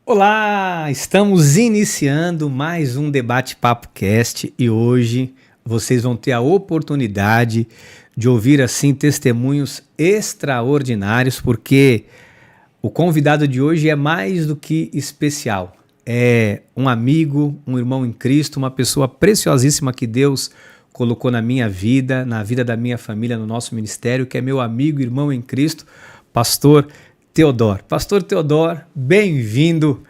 Olá, estamos iniciando mais um Debate Papo Cast e hoje vocês vão ter a oportunidade de ouvir assim testemunhos extraordinários, porque o convidado de hoje é mais do que especial. É um amigo, um irmão em Cristo, uma pessoa preciosíssima que Deus colocou na minha vida, na vida da minha família, no nosso ministério, que é meu amigo, irmão em Cristo, Pastor Teodoro. Pastor Teodoro, bem-vindo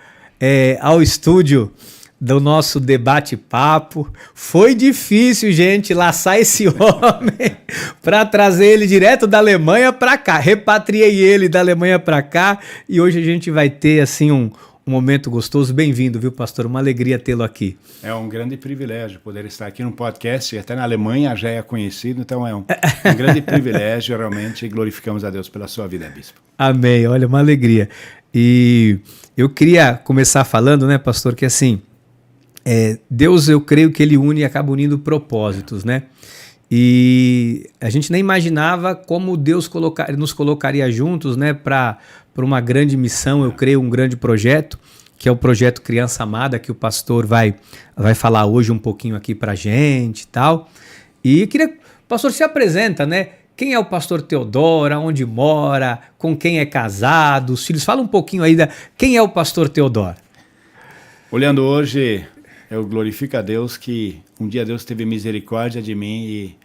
ao estúdio do nosso debate-papo. Foi difícil, gente, laçar esse homem para trazer ele direto da Alemanha para cá. Repatriei ele da Alemanha para cá e hoje a gente vai ter assim um momento gostoso. Bem-vindo, viu, pastor? Uma alegria tê-lo aqui. É um grande privilégio poder estar aqui no podcast, até na Alemanha já é conhecido, então é um grande privilégio, realmente, e glorificamos a Deus pela sua vida, bispo. Amém, olha, uma alegria. E eu queria começar falando, né, pastor, que assim, Deus, eu creio que ele une e acaba unindo propósitos, né? E a gente nem imaginava como Deus nos colocaria juntos, né, para uma grande missão, eu creio, um grande projeto, que é o projeto Criança Amada, que o pastor vai falar hoje um pouquinho aqui pra gente e tal. E queria, pastor, se apresenta, né? Quem é o pastor Teodoro, onde mora, com quem é casado, os filhos? Fala um pouquinho aí quem é o pastor Teodoro. Olhando hoje, eu glorifico a Deus que um dia Deus teve misericórdia de mim e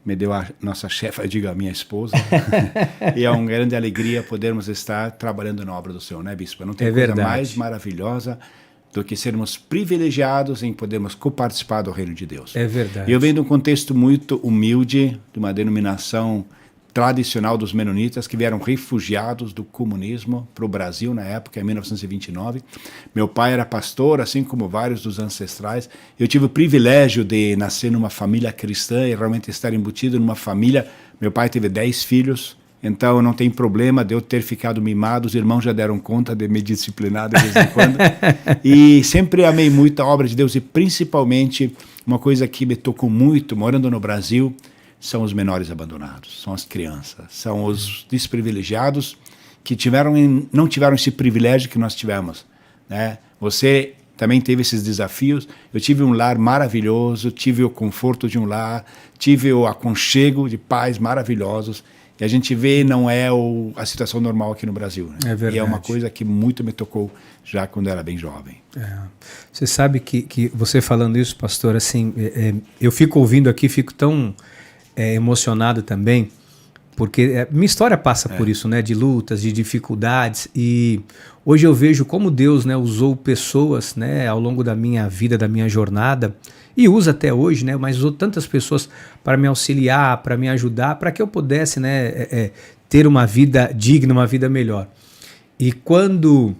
me deu a nossa chefe, eu digo a minha esposa. E é uma grande alegria podermos estar trabalhando na obra do Senhor, né, bispo? Não tem coisa mais maravilhosa do que sermos privilegiados em podermos coparticipar do reino de Deus. É verdade. E eu venho de um contexto muito humilde, de uma denominação tradicional dos menonitas, que vieram refugiados do comunismo para o Brasil na época, em 1929. Meu pai era pastor, assim como vários dos ancestrais. Eu tive o privilégio de nascer numa família cristã e realmente estar embutido numa família. Meu pai teve 10 filhos, então não tem problema de eu ter ficado mimado. Os irmãos já deram conta de me disciplinar de vez em quando. E sempre amei muito a obra de Deus e principalmente uma coisa que me tocou muito, morando no Brasil, são os menores abandonados, são as crianças, são os desprivilegiados que não tiveram esse privilégio que nós tivemos, né? Você também teve esses desafios. Eu tive um lar maravilhoso, tive o conforto de um lar, tive o aconchego de pais maravilhosos. E a gente vê, não é a situação normal aqui no Brasil, né? É verdade. E é uma coisa que muito me tocou já quando eu era bem jovem. Você sabe que você falando isso, pastor, assim, eu fico ouvindo aqui, fico tão emocionado também, porque minha história passa por isso, né, de lutas, de dificuldades, e hoje eu vejo como Deus, né, usou pessoas, né, ao longo da minha vida, da minha jornada, e usa até hoje, né, mas usou tantas pessoas para me auxiliar, para me ajudar, para que eu pudesse, né, ter uma vida digna, uma vida melhor. E quando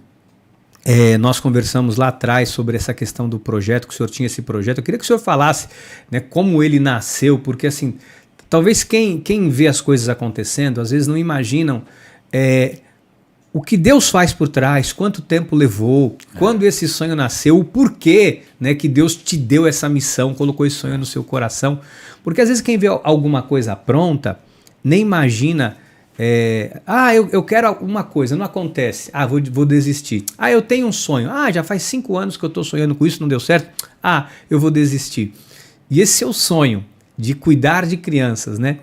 nós conversamos lá atrás sobre essa questão do projeto, que o senhor tinha esse projeto, eu queria que o senhor falasse, né, como ele nasceu, porque assim, talvez quem vê as coisas acontecendo, às vezes não imaginam o que Deus faz por trás, quanto tempo levou, quando esse sonho nasceu, o porquê, né, que Deus te deu essa missão, colocou esse sonho no seu coração. Porque às vezes quem vê alguma coisa pronta, nem imagina, eu quero alguma coisa, não acontece, vou desistir. Eu tenho um sonho, já faz 5 anos que eu estou sonhando com isso, não deu certo, eu vou desistir. E esse seu sonho de cuidar de crianças, né?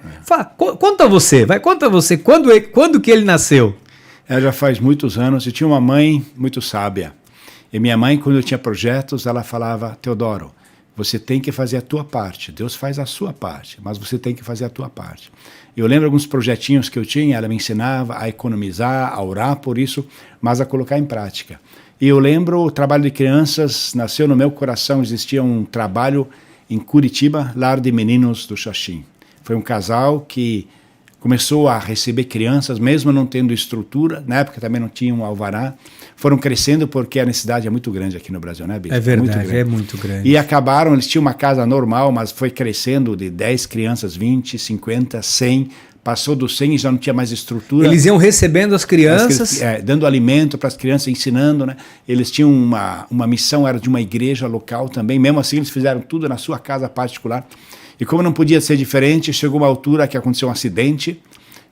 Conta você, quando que ele nasceu? Já faz muitos anos. Eu tinha uma mãe muito sábia. E minha mãe, quando eu tinha projetos, ela falava: Teodoro, você tem que fazer a tua parte. Deus faz a sua parte, mas você tem que fazer a tua parte. Eu lembro alguns projetinhos que eu tinha, ela me ensinava a economizar, a orar por isso, mas a colocar em prática. E eu lembro, o trabalho de crianças nasceu no meu coração. Existia um trabalho em Curitiba, Lar de Meninos do Xaxim. Foi um casal que começou a receber crianças, mesmo não tendo estrutura. Na época também não tinha um alvará. Foram crescendo porque a necessidade é muito grande aqui no Brasil, né, Bispo? É verdade, é muito grande. E acabaram, eles tinham uma casa normal, mas foi crescendo de 10 crianças, 20, 50, 100. Passou dos 100 e já não tinha mais estrutura. Eles iam recebendo as crianças. Dando alimento para as crianças, ensinando, né? Eles tinham uma missão, era de uma igreja local também. Mesmo assim, eles fizeram tudo na sua casa particular. E como não podia ser diferente, chegou uma altura que aconteceu um acidente,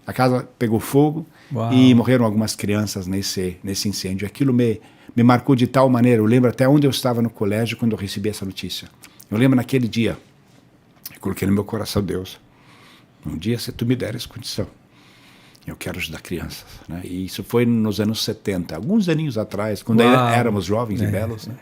a casa pegou fogo Uau. E morreram algumas crianças nesse incêndio. Aquilo me marcou de tal maneira. Eu lembro até onde eu estava no colégio quando eu recebi essa notícia. Eu lembro naquele dia, eu coloquei no meu coração, Deus, um dia se tu me deres condição, eu quero ajudar crianças, né? E isso foi nos anos 70, alguns aninhos atrás, quando éramos jovens e belos, né?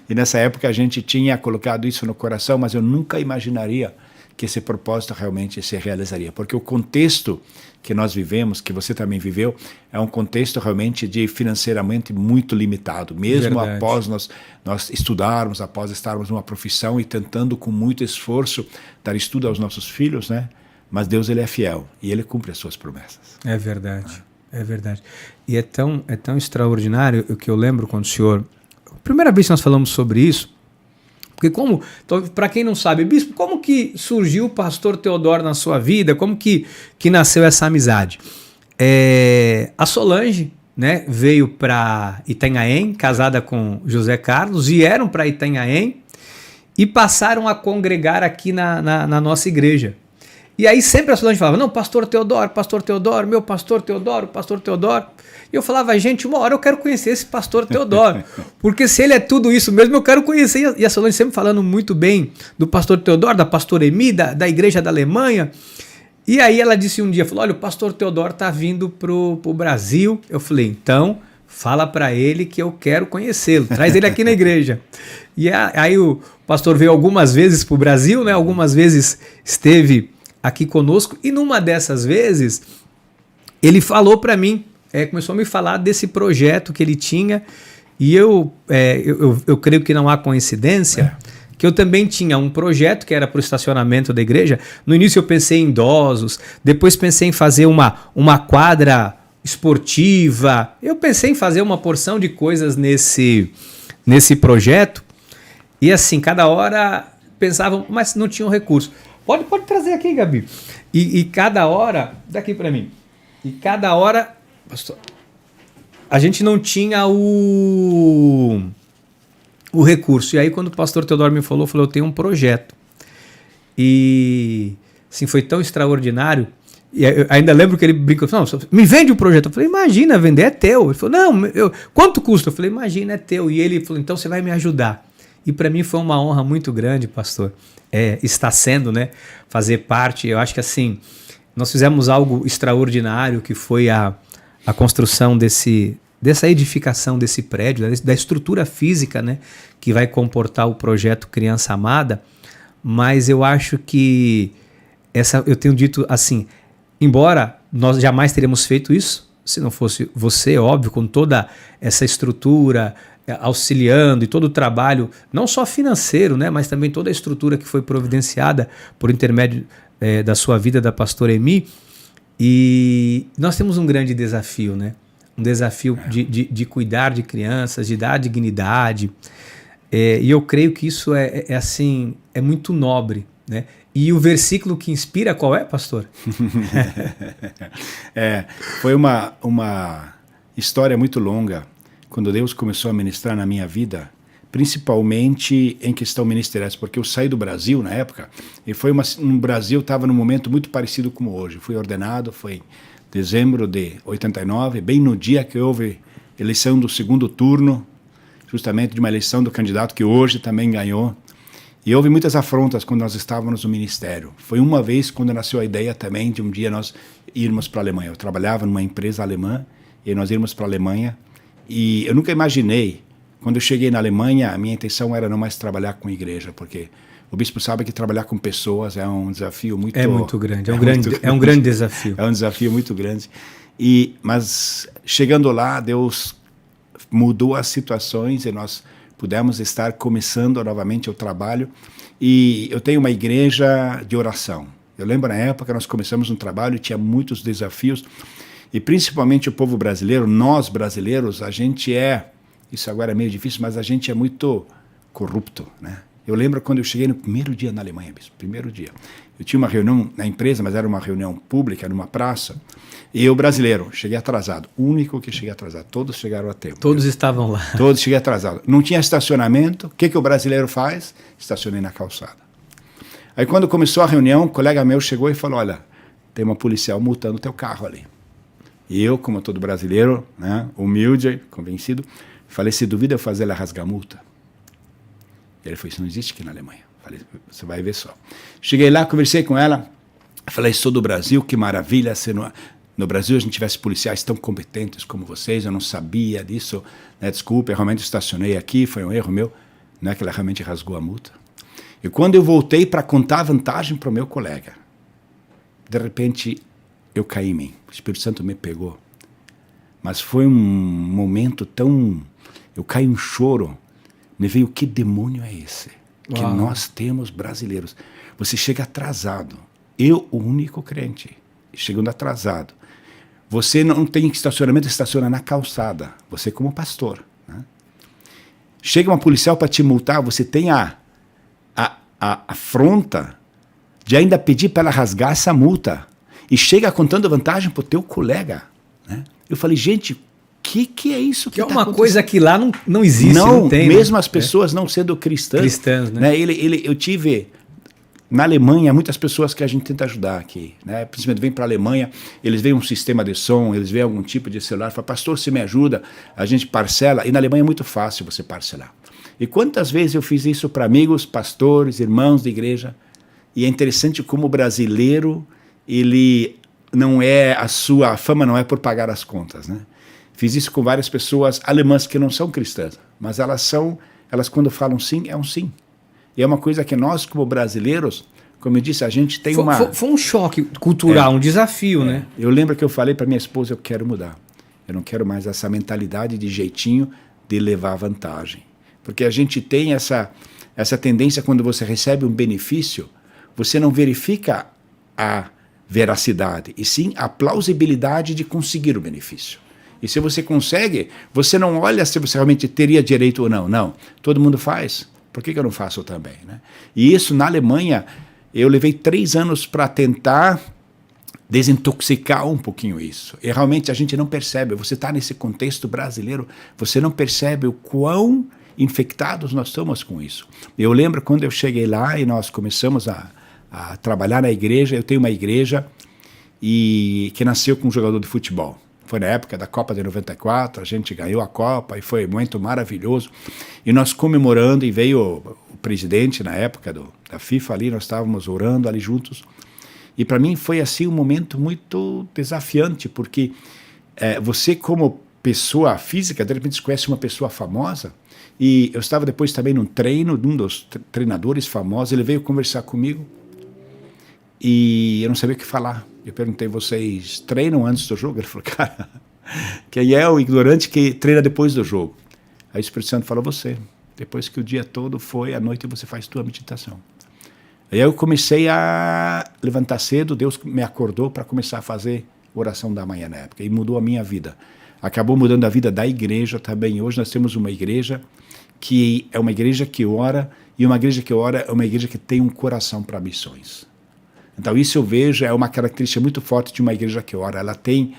E nessa época a gente tinha colocado isso no coração, mas eu nunca imaginaria que esse propósito realmente se realizaria, porque o contexto que nós vivemos, que você também viveu, é um contexto realmente de financeiramente muito limitado, mesmo Verdade. após nós estudarmos, após estarmos numa profissão e tentando com muito esforço dar estudo aos nossos filhos, né? Mas Deus, ele é fiel e ele cumpre as suas promessas. É verdade, é verdade. E é tão extraordinário o que eu lembro quando o senhor... Primeira vez que nós falamos sobre isso, porque para quem não sabe, bispo, como que surgiu o pastor Teodoro na sua vida? Como que nasceu essa amizade? A Solange, né, veio para Itanhaém, casada com José Carlos, vieram para Itanhaém e passaram a congregar aqui na nossa igreja. E aí sempre a Solange falava, não, pastor Teodoro, meu pastor Teodoro. E eu falava, gente, uma hora eu quero conhecer esse pastor Teodoro, porque se ele é tudo isso mesmo, eu quero conhecer. E a Solange sempre falando muito bem do pastor Teodoro, da pastora Emi, da igreja da Alemanha. E aí ela disse um dia, falou, olha, o pastor Teodoro está vindo pro Brasil. Eu falei, então, fala para ele que eu quero conhecê-lo, traz ele aqui na igreja. E aí o pastor veio algumas vezes pro Brasil, né? Algumas vezes esteve aqui conosco, e numa dessas vezes, ele falou para mim, começou a me falar desse projeto que ele tinha, e eu creio que não há coincidência, que eu também tinha um projeto que era para o estacionamento da igreja. No início eu pensei em idosos, depois pensei em fazer uma quadra esportiva, eu pensei em fazer uma porção de coisas nesse projeto, e assim, cada hora pensavam, mas não tinham recurso. Pode trazer aqui, Gabi. E cada hora, daqui para mim, e cada hora, pastor, a gente não tinha o recurso. E aí quando o pastor Teodoro me falou, eu tenho um projeto. E assim, foi tão extraordinário. E eu ainda lembro que ele brincou, não, me vende o projeto. Eu falei, imagina, vender é teu. Ele falou, não, quanto custa? Eu falei, imagina, é teu. E ele falou, então você vai me ajudar. E para mim foi uma honra muito grande, pastor. Está sendo, né? Fazer parte. Eu acho que assim, nós fizemos algo extraordinário, que foi a construção dessa edificação desse prédio, da estrutura física, né? Que vai comportar o projeto Criança Amada. Mas eu acho que eu tenho dito assim, embora nós jamais teríamos feito isso, se não fosse você, óbvio, com toda essa estrutura, auxiliando, e todo o trabalho, não só financeiro, né, mas também toda a estrutura que foi providenciada por intermédio da sua vida, da pastora Emi. E nós temos um grande desafio, né? Um desafio de cuidar de crianças, de dar dignidade. E eu creio que isso assim, é muito nobre, né? E o versículo que inspira, qual é, pastor? Foi uma história muito longa, quando Deus começou a ministrar na minha vida, principalmente em questão ministerial, porque eu saí do Brasil na época, e no Brasil estava num momento muito parecido com hoje. Fui ordenado, foi em dezembro de 89, bem no dia que houve eleição do segundo turno, justamente de uma eleição do candidato que hoje também ganhou. E houve muitas afrontas quando nós estávamos no ministério. Foi uma vez quando nasceu a ideia também de um dia nós irmos para a Alemanha. Eu trabalhava numa empresa alemã, e nós irmos para a Alemanha. E eu nunca imaginei, quando eu cheguei na Alemanha, a minha intenção era não mais trabalhar com igreja, porque o bispo sabe que trabalhar com pessoas é um desafio muito... É muito grande, é um grande desafio. É um desafio muito grande. Mas chegando lá, Deus mudou as situações e nós pudemos estar começando novamente o trabalho. E eu tenho uma igreja de oração. Eu lembro na época, nós começamos um trabalho e tinha muitos desafios. E principalmente o povo brasileiro, nós brasileiros, a gente isso agora é meio difícil, mas a gente é muito corrupto, né? Eu lembro quando eu cheguei no primeiro dia na Alemanha, primeiro dia. Eu tinha uma reunião na empresa, mas era uma reunião pública, numa praça, e eu, brasileiro, cheguei atrasado. O único que cheguei atrasado. Todos chegaram a tempo. Todos estavam lá. Todos cheguei atrasado. Não tinha estacionamento. O que o brasileiro faz? Estacionei na calçada. Aí quando começou a reunião, um colega meu chegou e falou, olha, tem uma policial multando o teu carro ali. E eu, como todo brasileiro, né, humilde, convencido, falei, se duvida eu fazer ela rasgar a multa. Ele falou, isso não existe aqui na Alemanha. Falei, você vai ver só. Cheguei lá, conversei com ela, falei, sou do Brasil, que maravilha se no Brasil a gente tivesse policiais tão competentes como vocês, eu não sabia disso, né, desculpa, eu realmente estacionei aqui, foi um erro meu. Não é que ela realmente rasgou a multa. E quando eu voltei para contar a vantagem para o meu colega, de repente eu caí em mim, o Espírito Santo me pegou. Mas foi um momento tão... Eu caí em choro, me veio, que demônio é esse? Que nós temos brasileiros. Você chega atrasado, eu o único crente, chegando atrasado. Você não tem estacionamento, estaciona na calçada, você como pastor, né? Chega uma policial para te multar, você tem a afronta de ainda pedir para ela rasgar essa multa. E chega contando vantagem para o teu colega, né? Eu falei, gente, o que é isso que é uma coisa que lá não existe, não tem. Mesmo, né? As pessoas não sendo cristãs, né? Eu tive... Na Alemanha, muitas pessoas que a gente tenta ajudar aqui, né? Principalmente vem para a Alemanha, eles veem um sistema de som, eles veem algum tipo de celular, falam, pastor, você me ajuda, a gente parcela, e na Alemanha é muito fácil você parcelar. E quantas vezes eu fiz isso para amigos, pastores, irmãos de igreja, e é interessante como o brasileiro, ele não é, a fama não é por pagar as contas, né? Fiz isso com várias pessoas alemãs que não são cristãs, mas elas quando falam sim, é um sim. E é uma coisa que nós, como brasileiros, como eu disse, a gente tem Foi um choque cultural, um desafio, né? Eu lembro que eu falei para minha esposa, eu quero mudar. Eu não quero mais essa mentalidade de jeitinho de levar vantagem. Porque a gente tem essa tendência, quando você recebe um benefício, você não verifica a veracidade, e sim a plausibilidade de conseguir o benefício. E se você consegue, você não olha se você realmente teria direito ou não. Não, todo mundo faz. Por que eu não faço também, né? E isso, na Alemanha, eu levei 3 anos para tentar desintoxicar um pouquinho isso. E realmente a gente não percebe. Você está nesse contexto brasileiro, você não percebe o quão infectados nós estamos com isso. Eu lembro quando eu cheguei lá e nós começamos a trabalhar na igreja. Eu tenho uma igreja que nasceu com um jogador de futebol. Foi na época da Copa de 94, a gente ganhou a Copa e foi um momento maravilhoso. E nós comemorando, e veio o presidente na época da FIFA ali, nós estávamos orando ali juntos. E para mim foi assim um momento muito desafiante, porque você como pessoa física, de repente você conhece uma pessoa famosa, e eu estava depois também num treino de um dos treinadores famosos, ele veio conversar comigo, e eu não sabia o que falar. Eu perguntei, vocês treinam antes do jogo? Ele falou, cara, quem é o ignorante que treina depois do jogo? Aí o Espírito Santo falou, você. Depois que o dia todo foi, à noite você faz tua meditação. Aí eu comecei a levantar cedo, Deus me acordou para começar a fazer oração da manhã na época, e mudou a minha vida. Acabou mudando a vida da igreja também. Hoje nós temos uma igreja que é uma igreja que ora, e uma igreja que ora é uma igreja que tem um coração para missões. Então isso eu vejo, é uma característica muito forte de uma igreja que ora. Ela tem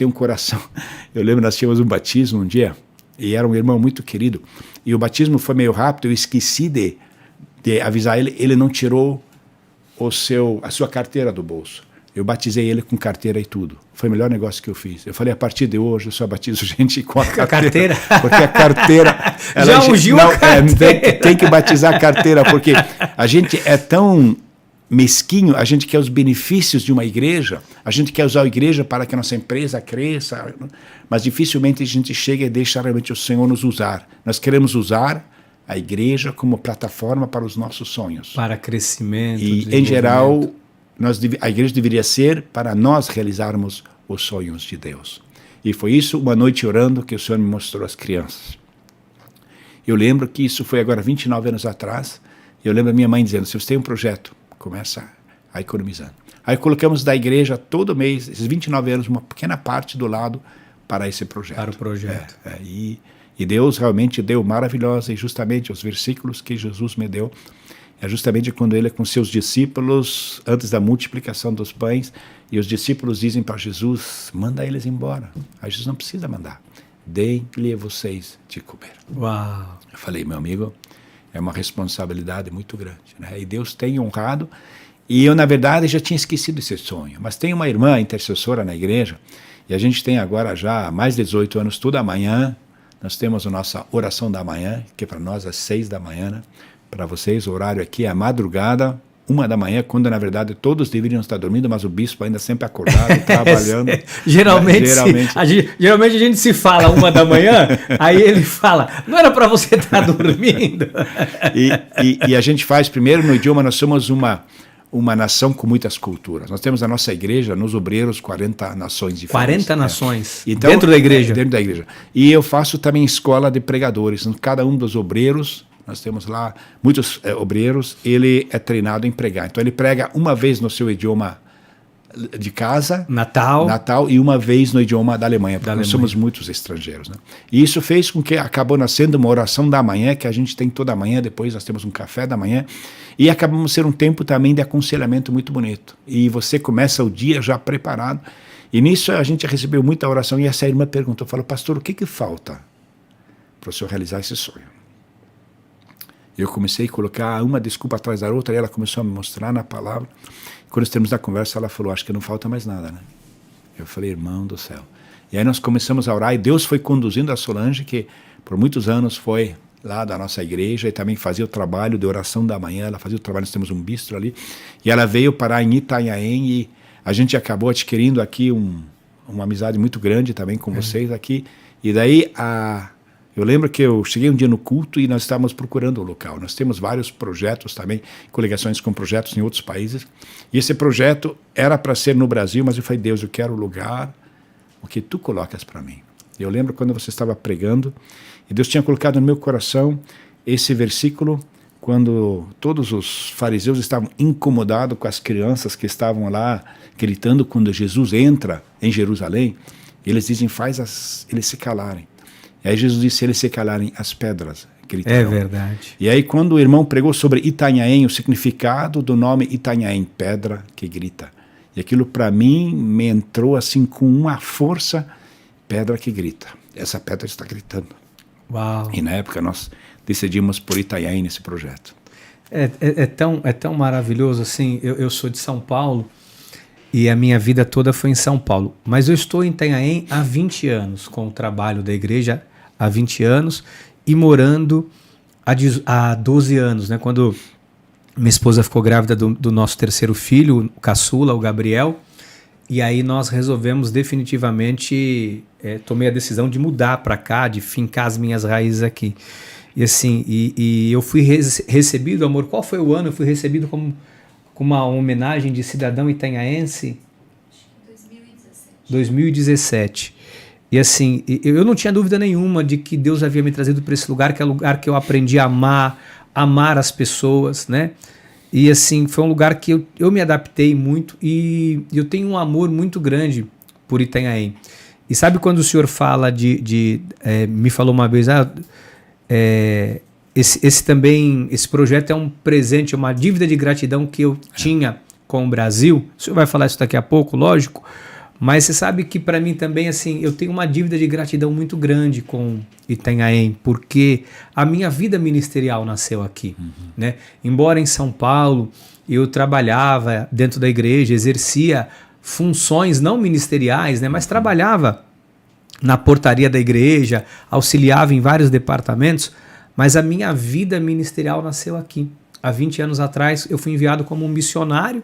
um coração. Eu lembro, nós tínhamos um batismo um dia, e era um irmão muito querido, e o batismo foi meio rápido, eu esqueci de avisar ele, ele não tirou a sua carteira do bolso. Eu batizei ele com carteira e tudo. Foi o melhor negócio que eu fiz. Eu falei, a partir de hoje eu só batizo gente com a carteira. Porque a carteira... Já ungiu a carteira. Tem que batizar a carteira, porque a gente é tão mesquinho, a gente quer os benefícios de uma igreja, a gente quer usar a igreja para que a nossa empresa cresça, mas dificilmente a gente chega e deixa realmente o Senhor nos usar. Nós queremos usar a igreja como plataforma para os nossos sonhos. Para crescimento. E, em geral, a igreja deveria ser para nós realizarmos os sonhos de Deus. E foi isso, uma noite orando, que o Senhor me mostrou as crianças. Eu lembro que isso foi agora 29 anos atrás, eu lembro a minha mãe dizendo, se você tem um projeto, começa a economizar. Aí colocamos da igreja todo mês, esses 29 anos, uma pequena parte do lado para esse projeto. Para o projeto. E Deus realmente deu maravilhosa, e justamente os versículos que Jesus me deu, é justamente quando ele com seus discípulos, antes da multiplicação dos pães, e os discípulos dizem para Jesus, manda eles embora. Aí Jesus não precisa mandar. Deem-lhe vocês de comer. Uau! Eu falei, meu amigo, é uma responsabilidade muito grande, né? E Deus tem honrado, e eu, na verdade, já tinha esquecido esse sonho. Mas tem uma irmã intercessora na igreja, E a gente tem agora já mais de 18 anos, toda manhã, nós temos a nossa oração da manhã, que para nós é às 6 da manhã, né? Para vocês, o horário aqui é a madrugada, 1 da manhã, quando na verdade todos deveriam estar dormindo, mas o bispo ainda sempre acordado, trabalhando. Geralmente a gente se fala 1 da manhã, aí ele fala, não era para você estar dormindo? E a gente faz, primeiro no idioma, nós somos uma nação com muitas culturas. Nós temos a nossa igreja, nos obreiros, 40 nações diferentes. 40 nações, então, dentro da igreja? Dentro da igreja. E eu faço também escola de pregadores. Cada um dos obreiros, nós temos lá muitos obreiros, ele é treinado em pregar. Então ele prega uma vez no seu idioma de casa, Natal, e uma vez no idioma da Alemanha, porque nós somos muitos estrangeiros, né? E isso fez com que acabou nascendo uma oração da manhã, que a gente tem toda manhã, depois nós temos um café da manhã, e acabamos ser um tempo também de aconselhamento muito bonito. E você começa o dia já preparado, e nisso a gente recebeu muita oração, e essa irmã perguntou, falou, pastor, o que falta para o senhor realizar esse sonho? Eu comecei a colocar uma desculpa atrás da outra, e ela começou a me mostrar na palavra. Quando terminamos a conversa, ela falou, acho que não falta mais nada, né? Eu falei, irmão do céu. E aí nós começamos a orar, e Deus foi conduzindo a Solange, que por muitos anos foi lá da nossa igreja, e também fazia o trabalho de oração da manhã, ela fazia o trabalho, nós temos um bistro ali, e ela veio parar em Itanhaém, e a gente acabou adquirindo aqui uma amizade muito grande também com vocês aqui, e daí eu lembro que eu cheguei um dia no culto e nós estávamos procurando o local. Nós temos vários projetos também, coligações com projetos em outros países. E esse projeto era para ser no Brasil, mas eu falei, Deus, eu quero o lugar, o que tu colocas para mim. Eu lembro quando você estava pregando, e Deus tinha colocado no meu coração esse versículo, quando todos os fariseus estavam incomodados com as crianças que estavam lá gritando quando Jesus entra em Jerusalém. Eles dizem, eles se calarem. E aí Jesus disse, se eles se calarem, as pedras gritarão. É verdade. E aí quando o irmão pregou sobre Itanhaém, o significado do nome Itanhaém, pedra que grita. E aquilo para mim me entrou assim com uma força, pedra que grita. Essa pedra está gritando. Uau. E na época nós decidimos por Itanhaém nesse projeto. É tão maravilhoso assim, eu sou de São Paulo, e a minha vida toda foi em São Paulo. Mas eu estou em Itanhaém há 20 anos, com o trabalho da igreja há 20 anos e morando há 12 anos, né? Quando minha esposa ficou grávida do nosso terceiro filho, o caçula, o Gabriel, e aí nós resolvemos definitivamente, tomei a decisão de mudar para cá, de fincar as minhas raízes aqui. E assim, eu fui recebido, amor, qual foi o ano? Eu fui recebido como uma homenagem de cidadão itanhaense? 2017. E assim, eu não tinha dúvida nenhuma de que Deus havia me trazido para esse lugar, que é o lugar que eu aprendi a amar as pessoas, né? E assim, foi um lugar que eu me adaptei muito e eu tenho um amor muito grande por Itanhaém. E sabe quando o senhor fala me falou uma vez, esse projeto é um presente, uma dívida de gratidão que eu tinha com o Brasil. O senhor vai falar isso daqui a pouco, lógico, mas você sabe que para mim também, assim, eu tenho uma dívida de gratidão muito grande com Itanhaém, porque a minha vida ministerial nasceu aqui, né? Embora em São Paulo eu trabalhava dentro da igreja, exercia funções não ministeriais, né? Mas trabalhava na portaria da igreja, auxiliava em vários departamentos, mas a minha vida ministerial nasceu aqui. Há 20 anos atrás eu fui enviado como um missionário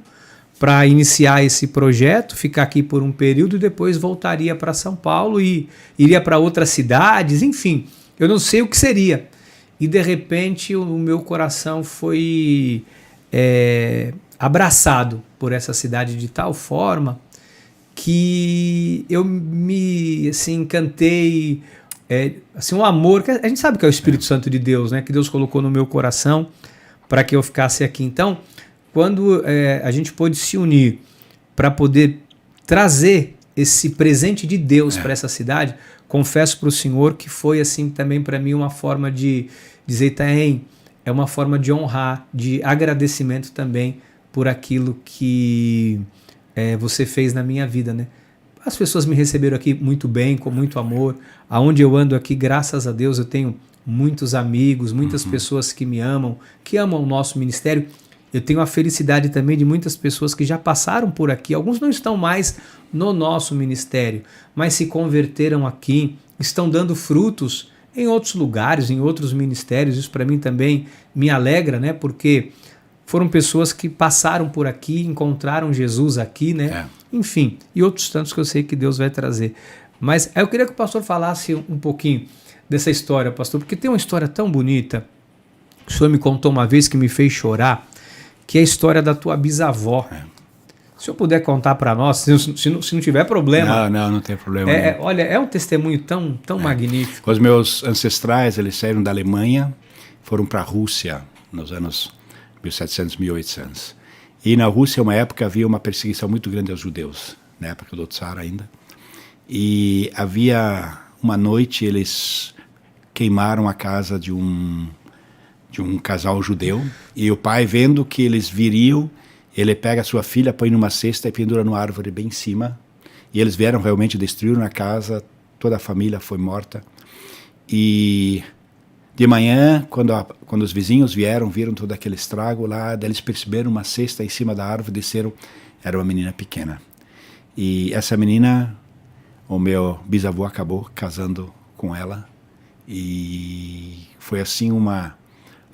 para iniciar esse projeto, ficar aqui por um período e depois voltaria para São Paulo e iria para outras cidades, enfim, eu não sei o que seria. E de repente o meu coração foi abraçado por essa cidade de tal forma que eu me encantei, um amor, que a gente sabe que é o Espírito Santo de Deus, né, que Deus colocou no meu coração para que eu ficasse aqui. Então, quando a gente pôde se unir para poder trazer esse presente de Deus para essa cidade, confesso para o Senhor que foi assim também para mim uma forma de dizer, Itanhaém, é uma forma de honrar, de agradecimento também por aquilo que você fez na minha vida, né? As pessoas me receberam aqui muito bem, com muito amor. Aonde eu ando aqui, graças a Deus, eu tenho muitos amigos, muitas pessoas que me amam, que amam o nosso ministério. Eu tenho a felicidade também de muitas pessoas que já passaram por aqui. Alguns não estão mais no nosso ministério, mas se converteram aqui, estão dando frutos em outros lugares, em outros ministérios. Isso para mim também me alegra, né? Porque foram pessoas que passaram por aqui, encontraram Jesus aqui, né? Enfim, e outros tantos que eu sei que Deus vai trazer. Mas eu queria que o pastor falasse um pouquinho dessa história, pastor, porque tem uma história tão bonita. O senhor me contou uma vez que me fez chorar, que é a história da tua bisavó. Se o senhor puder contar para nós, se não tiver problema. Não tem problema. Olha, é um testemunho tão magnífico. Os meus ancestrais, eles saíram da Alemanha, foram para a Rússia nos anos 1700, 1800. E na Rússia, uma época, havia uma perseguição muito grande aos judeus, na época do Tsar ainda. E havia uma noite, eles queimaram a casa de um casal judeu, e o pai, vendo que eles viriam, ele pega a sua filha, põe numa cesta e pendura numa árvore bem em cima, e eles vieram realmente, destruíram a casa, toda a família foi morta. E de manhã, quando os vizinhos viram todo aquele estrago lá, eles perceberam uma cesta em cima da árvore, desceram, era uma menina pequena. E essa menina, o meu bisavô acabou casando com ela, e foi assim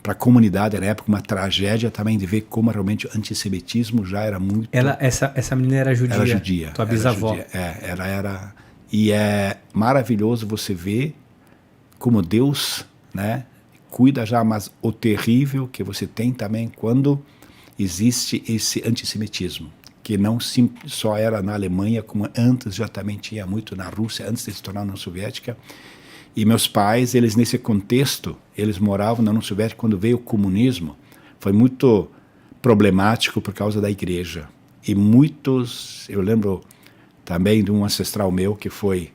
para a comunidade na época, uma tragédia também de ver como realmente o antissemitismo já era muito... Essa menina era judia? Era judia. Tua bisavó? Ela era... E é maravilhoso você ver como Deus, né, cuida já, mas o terrível que você tem também quando existe esse antissemitismo, que não só era na Alemanha, como antes já também tinha muito na Rússia, antes de se tornar União Soviética. E meus pais, eles nesse contexto, eles moravam na União Soviética. Quando veio o comunismo, foi muito problemático por causa da igreja. E muitos, eu lembro também de um ancestral meu que foi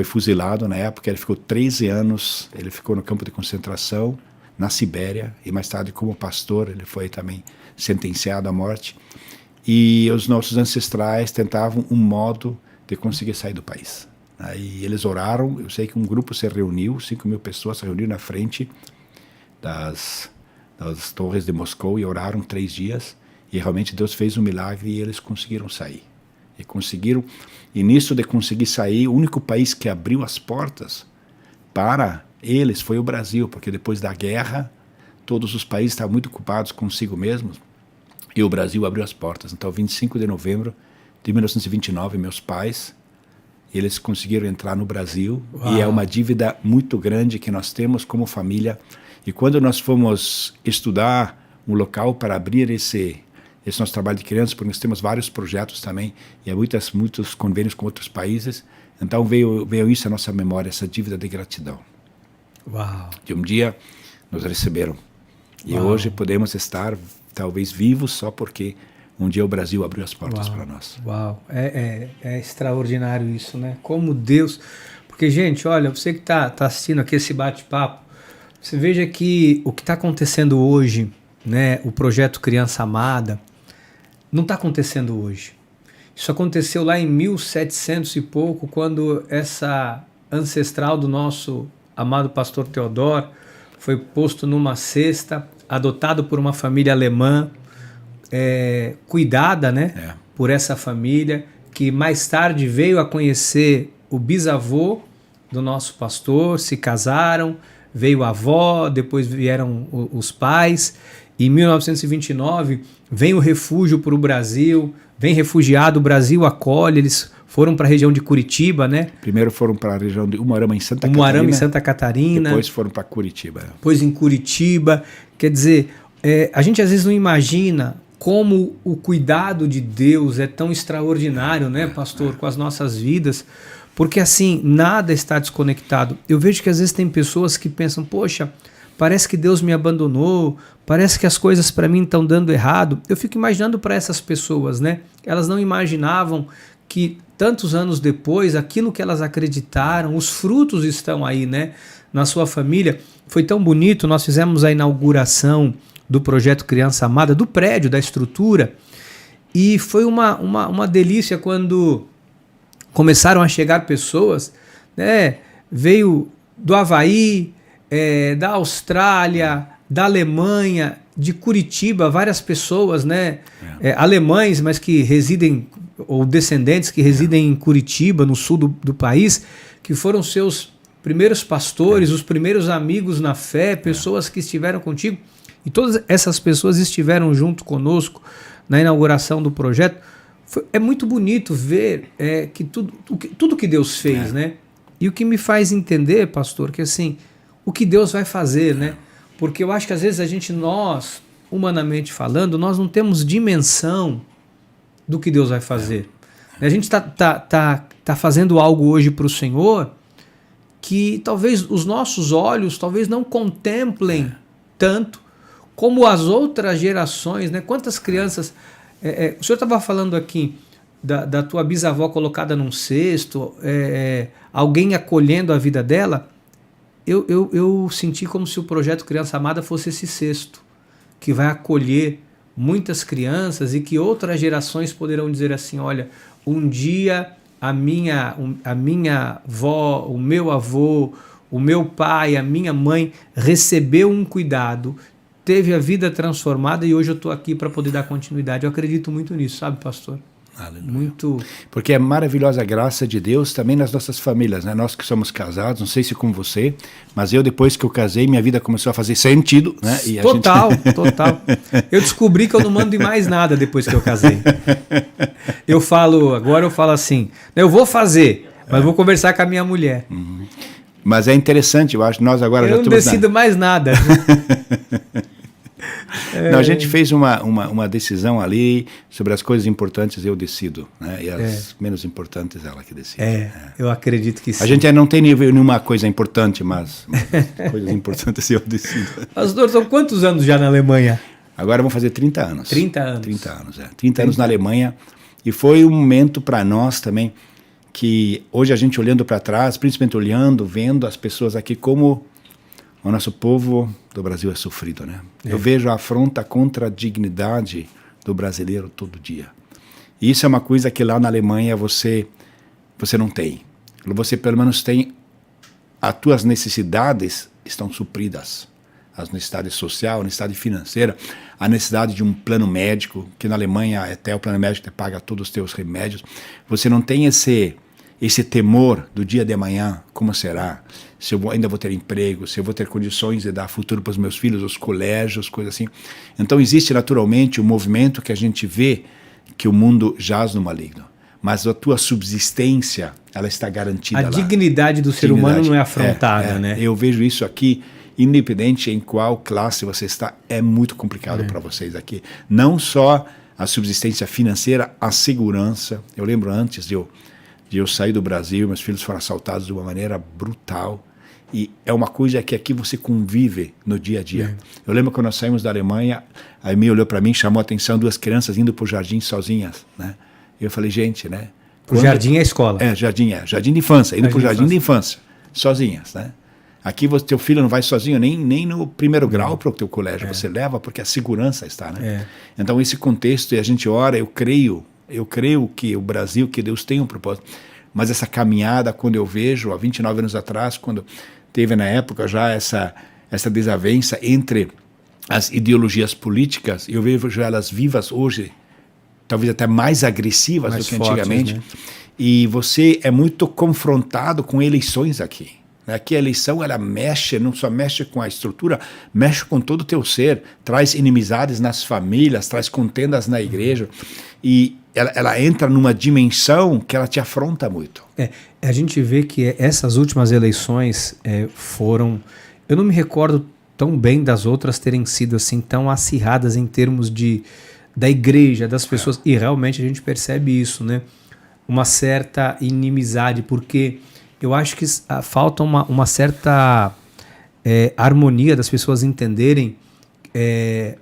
fuzilado na época. Ele ficou 13 anos, ele ficou no campo de concentração, na Sibéria, e mais tarde como pastor, ele foi também sentenciado à morte. E os nossos ancestrais tentavam um modo de conseguir sair do país. Aí eles oraram, eu sei que um grupo se reuniu, 5.000 pessoas se reuniram na frente das torres de Moscou e oraram 3 dias, e realmente Deus fez um milagre e eles conseguiram sair. E conseguiram, e nisso de conseguir sair, o único país que abriu as portas para eles foi o Brasil, porque depois da guerra, todos os países estavam muito ocupados consigo mesmos, e o Brasil abriu as portas. Então, 25 de novembro de 1929, meus pais, eles conseguiram entrar no Brasil. Uau. E é uma dívida muito grande que nós temos como família. E quando nós fomos estudar um local para abrir esse nosso trabalho de crianças, porque nós temos vários projetos também, e há muitos convênios com outros países, então veio isso à nossa memória, essa dívida de gratidão. Uau. De um dia nos receberam. E Uau. Hoje podemos estar talvez vivos só porque um dia o Brasil abriu as portas para nós. Uau, é extraordinário isso, né? Como Deus... Porque, gente, olha, você que tá assistindo aqui esse bate-papo, você veja que o que está acontecendo hoje, né? O projeto Criança Amada, não está acontecendo hoje. Isso aconteceu lá em 1700 e pouco, quando essa ancestral do nosso amado pastor Teodoro foi posto numa cesta, adotado por uma família alemã, cuidada, né, por essa família, que mais tarde veio a conhecer o bisavô do nosso pastor, se casaram, veio a avó, depois vieram os pais, e em 1929 vem o refúgio para o Brasil, vem refugiado, o Brasil acolhe, eles foram para a região de Curitiba, né? Primeiro foram para a região de Umuarama, em Santa Catarina. Depois foram para Curitiba. Depois em Curitiba. Quer dizer, a gente às vezes não imagina como o cuidado de Deus é tão extraordinário, né, pastor, com as nossas vidas, porque assim, nada está desconectado. Eu vejo que às vezes tem pessoas que pensam, poxa, parece que Deus me abandonou, parece que as coisas para mim estão dando errado. Eu fico imaginando para essas pessoas, né? Elas não imaginavam que tantos anos depois, aquilo que elas acreditaram, os frutos estão aí, né, na sua família. Foi tão bonito, nós fizemos a inauguração do projeto Criança Amada, do prédio, da estrutura, e foi uma delícia quando começaram a chegar pessoas, né, veio do Havaí, da Austrália, da Alemanha, de Curitiba, várias pessoas, né, alemães, mas que residem, ou descendentes que residem em Curitiba, no sul do país, que foram seus primeiros pastores, os primeiros amigos na fé, pessoas que estiveram contigo, e todas essas pessoas estiveram junto conosco na inauguração do projeto. É muito bonito ver que tudo que Deus fez, né? E o que me faz entender, pastor, que assim, o que Deus vai fazer, né? Porque eu acho que às vezes nós, humanamente falando, nós não temos dimensão do que Deus vai fazer. A gente tá fazendo algo hoje para o Senhor que talvez os nossos olhos talvez não contemplem tanto como as outras gerações, né? Quantas crianças... o senhor estava falando aqui da tua bisavó colocada num cesto, alguém acolhendo a vida dela. Eu senti como se o projeto Criança Amada fosse esse cesto, que vai acolher muitas crianças e que outras gerações poderão dizer assim, olha, um dia a minha avó, o meu avô, o meu pai, a minha mãe recebeu um cuidado, teve a vida transformada e hoje eu estou aqui para poder dar continuidade. Eu acredito muito nisso, sabe, pastor? Aleluia. Muito. Porque é maravilhosa a graça de Deus também nas nossas famílias, né? Nós que somos casados, não sei se com você, mas eu depois que eu casei, minha vida começou a fazer sentido, né? E total. Eu descobri que eu não mando em mais nada depois que eu casei. Agora eu falo assim, eu vou fazer, mas vou conversar com a minha mulher. Uhum. Mas é interessante, eu acho que nós agora já estamos... Eu não decido mais nada. Não, a gente fez uma decisão ali sobre as coisas importantes, eu decido, né? E as menos importantes ela que decide. Eu acredito que sim. A gente não tem nenhuma coisa importante, mas coisas importantes eu decido. Pastor, são quantos anos já na Alemanha? Agora vamos fazer 30 anos. 30 anos. 30 anos, 30 anos na Alemanha. E foi um momento para nós também, que hoje a gente olhando para trás, principalmente vendo as pessoas aqui como... O nosso povo do Brasil é sofrido, né? Eu vejo a afronta contra a dignidade do brasileiro todo dia. E isso é uma coisa que lá na Alemanha você não tem. Você pelo menos tem... As tuas necessidades estão supridas. As necessidades social, a necessidade financeira, a necessidade de um plano médico, que na Alemanha até o plano médico te paga todos os teus remédios. Você não tem esse temor do dia de amanhã, como será? Se eu ainda vou ter emprego, se eu vou ter condições de dar futuro para os meus filhos, os colégios, coisas assim. Então existe naturalmente um movimento que a gente vê que o mundo jaz no maligno. Mas a tua subsistência, ela está garantida lá. A dignidade do ser humano não é afrontada, né? Eu vejo isso aqui, independente em qual classe você está, é muito complicado para vocês aqui. Não só a subsistência financeira, a segurança. Eu lembro antes de eu sair do Brasil, meus filhos foram assaltados de uma maneira brutal. E é uma coisa que aqui você convive no dia a dia. Eu lembro quando nós saímos da Alemanha, a Amy olhou para mim, chamou a atenção, 2 crianças indo para o jardim sozinhas, né? E eu falei, gente, né? O jardim é a escola. Jardim de infância, indo para o jardim de infância, sozinhas, né? Aqui teu filho não vai sozinho nem no primeiro grau para o teu colégio, você leva porque a segurança está, né? Então esse contexto, e a gente ora, eu creio que o Brasil, que Deus tem um propósito, mas essa caminhada, quando eu vejo, há 29 anos atrás, quando teve na época já essa desavença entre as ideologias políticas, eu vejo elas vivas hoje, talvez até mais agressivas do que antigamente, né? E você é muito confrontado com eleições aqui. Aqui a eleição, ela não só mexe com a estrutura, mexe com todo o teu ser, traz inimizades nas famílias, traz contendas na igreja, e ela entra numa dimensão que ela te afronta muito. A gente vê que essas últimas eleições foram... Eu não me recordo tão bem das outras terem sido assim tão acirradas em termos da igreja, das pessoas, e realmente a gente percebe isso, né? Uma certa inimizade, porque eu acho que falta uma certa harmonia das pessoas entenderem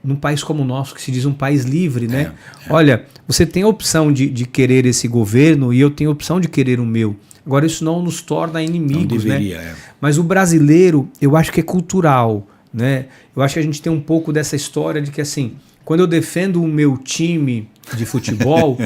num país como o nosso, que se diz um país livre, né? Olha, você tem a opção de querer esse governo e eu tenho a opção de querer o meu. Agora, isso não nos torna inimigos, não deveria, né? Mas o brasileiro, eu acho que é cultural, né? Eu acho que a gente tem um pouco dessa história de que, assim, quando eu defendo o meu time de futebol,